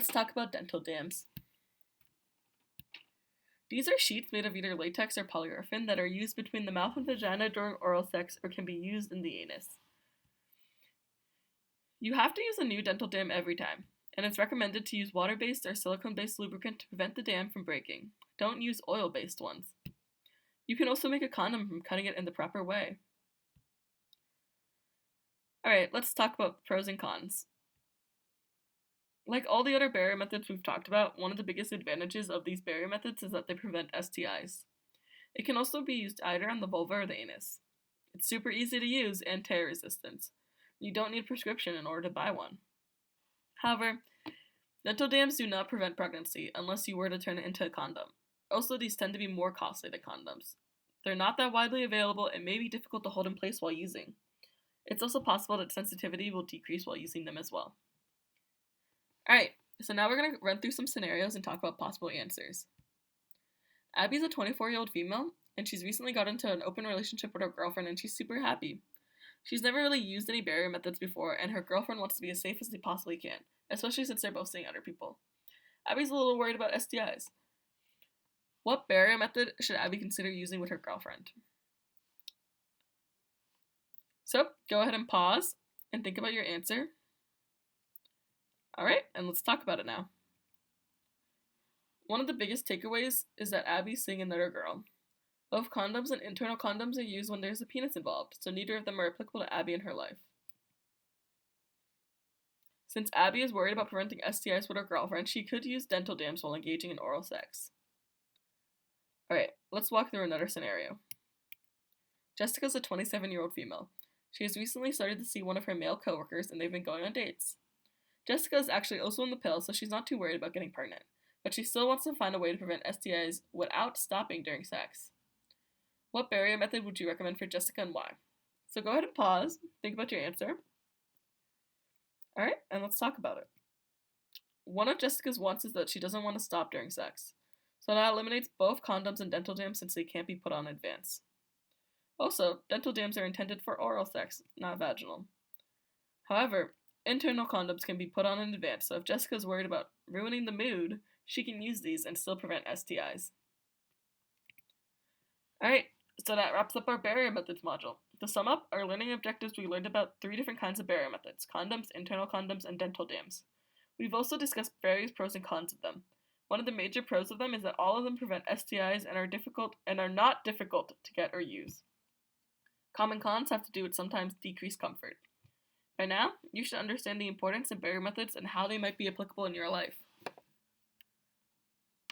Let's talk about dental dams. These are sheets made of either latex or polyurethane that are used between the mouth and vagina during oral sex or can be used in the anus. You have to use a new dental dam every time, and it's recommended to use water-based or silicone-based lubricant to prevent the dam from breaking. Don't use oil-based ones. You can also make a condom from cutting it in the proper way. Alright, let's talk about the pros and cons. Like all the other barrier methods we've talked about, one of the biggest advantages of these barrier methods is that they prevent STIs. It can also be used either on the vulva or the anus. It's super easy to use and tear resistant. You don't need a prescription in order to buy one. However, dental dams do not prevent pregnancy unless you were to turn it into a condom. Also, these tend to be more costly than condoms. They're not that widely available and may be difficult to hold in place while using. It's also possible that sensitivity will decrease while using them as well. Alright, so now we're going to run through some scenarios and talk about possible answers. Abby's a 24-year-old female, and she's recently got into an open relationship with her girlfriend, and she's super happy. She's never really used any barrier methods before, and her girlfriend wants to be as safe as they possibly can, especially since they're both seeing other people. Abby's a little worried about STIs. What barrier method should Abby consider using with her girlfriend? So, go ahead and pause and think about your answer. Alright, and let's talk about it now. One of the biggest takeaways is that Abby's seeing another girl. Both condoms and internal condoms are used when there's a penis involved, so neither of them are applicable to Abby in her life. Since Abby is worried about preventing STIs with her girlfriend, she could use dental dams while engaging in oral sex. Alright, let's walk through another scenario. Jessica's a 27-year-old female. She has recently started to see one of her male coworkers and they've been going on dates. Jessica is actually also on the pill, so she's not too worried about getting pregnant, but she still wants to find a way to prevent STIs without stopping during sex. What barrier method would you recommend for Jessica and why? So go ahead and pause, think about your answer. Alright, and let's talk about it. One of Jessica's wants is that she doesn't want to stop during sex, so that eliminates both condoms and dental dams since they can't be put on in advance. Also, dental dams are intended for oral sex, not vaginal. However, internal condoms can be put on in advance, so if Jessica's worried about ruining the mood, she can use these and still prevent STIs. Alright, so that wraps up our barrier methods module. To sum up, our learning objectives, we learned about 3 different kinds of barrier methods: condoms, internal condoms, and dental dams. We've also discussed various pros and cons of them. One of the major pros of them is that all of them prevent STIs and are not difficult to get or use. Common cons have to do with sometimes decreased comfort. By now, you should understand the importance of barrier methods and how they might be applicable in your life.